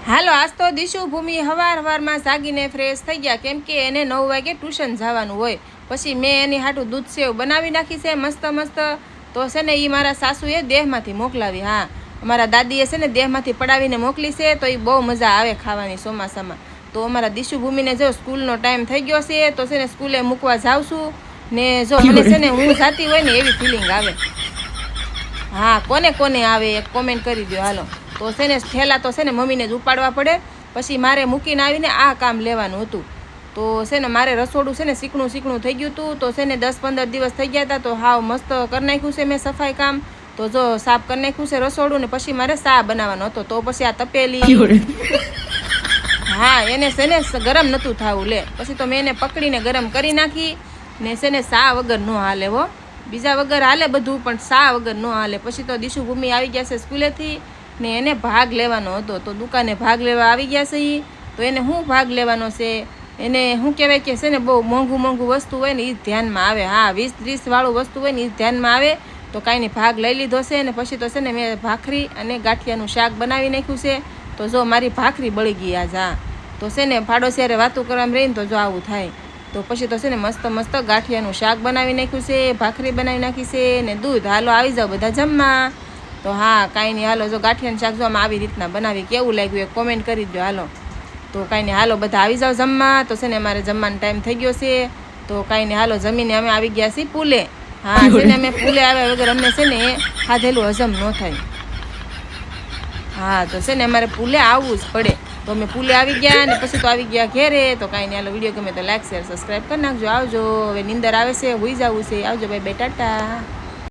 હાલો આજ તો દિશુ ભૂમિ હવારમાં જાગીને ફ્રેશ થઈ ગયા, કેમ કે એને 9 વાગે ટ્યુશન જવાનું હોય. પછી મેં એની હાટું દૂધ સેવ બનાવી નાખી છે મસ્ત મસ્ત. તો છે ને એ મારા સાસુએ દેહમાંથી મોકલાવી. હા, અમારા દાદીએ છે ને દેહમાંથી પડાવીને મોકલી છે, તો એ બહુ મજા આવે ખાવાની ચોમાસામાં. તો અમારા દિશુ ભૂમિને જો સ્કૂલનો ટાઈમ થઈ ગયો છે, તો છે ને સ્કૂલે મૂકવા જાઉં છું ને. જો મને છે ને હું જાતી હોય ને એવી ફિલિંગ આવે. હા, કોને કોને આવે એક કોમેન્ટ કરી દો હાલો. તો છે ને થેલા તો છે ને મમ્મીને જ ઉપાડવા પડે. પછી મારે મૂકીને આવીને આ કામ લેવાનું હતું. તો છે ને મારે રસોડું છે ને શીકણું થઈ ગયું હતું. તો છે ને 10-15 દિવસ થઈ ગયા હતા. તો હાવ મસ્ત કરી નાખ્યું છે મેં સફાઈ કામ. તો જો સાફ કરી નાખ્યું છે રસોડું ને. પછી મારે ચા બનાવવાનો હતો. તો પછી આ તપેલી, હા એને છે ને ગરમ નહોતું થવું લે. પછી તો મેં એને પકડીને ગરમ કરી નાખી ને. છે ને ચા વગર ન હાલે હો, બીજા વગર હાલે બધું, પણ ચા વગર ન હાલે. પછી તો દિશુ ભૂમિ આવી ગયા છે સ્કૂલેથી ને. એને ભાગ લેવાનો હતો, તો દુકાને ભાગ લેવા આવી ગયા છે. તો એને શું ભાગ લેવાનો છે, એને શું કહેવાય કે છે ને બહુ મોંઘું વસ્તુ હોય ને એ ધ્યાનમાં આવે. હા, 20-30 વાળું વસ્તુ હોય ને એ ધ્યાનમાં આવે. તો કાંઈ નહીં, ભાગ લઈ લીધો છે ને. પછી તો છે ને મેં ભાખરી અને ગાંઠિયાનું શાક બનાવી નાખ્યું છે. તો જો મારી ભાખરી બળી ગઈ આજ. હા, તો છે ને પાડોશિયારે વાતું કરવામાં રહીને તો જો આવું થાય. તો પછી તો છે ને મસ્ત ગાંઠિયાનું શાક બનાવી નાખ્યું છે, ભાખરી બનાવી નાખી છે ને દૂધ. હાલો આવી જાઓ બધા જમવા. તો હા કાંઈ નહીં, હાલો જો ગાંઠિયાનું શાક જો આમ આવી રીતના બનાવી, કેવું લાગ્યું એક કોમેન્ટ કરી દો હાલો. તો કાંઈ નહીં, હાલો બધા આવી જાઓ જમવા. તો છે ને અમારે જમવાનો ટાઈમ થઈ ગયો છે. તો કાંઈ નહીં, હાલો જમીને અમે આવી ગયા છીએ પુલે. હા, છે ને અમે પુલે આવ્યા વગર અમને છે ને ખાધેલું હજમ ન થાય. હા, તો છે ને અમારે પુલે આવવું જ પડે. તો અમે પુલે આવી ગયા ને પછી તો આવી ગયા ઘેરે. તો કાંઈ નહીં, હાલો વિડીયો ગમે તો લાઈક શેર સબસ્ક્રાઈબ કરી નાખજો. આવજો, હવે નીંદર આવે છે, હુઈ જવું છે. આવજો, બાય બાય, ટાટા.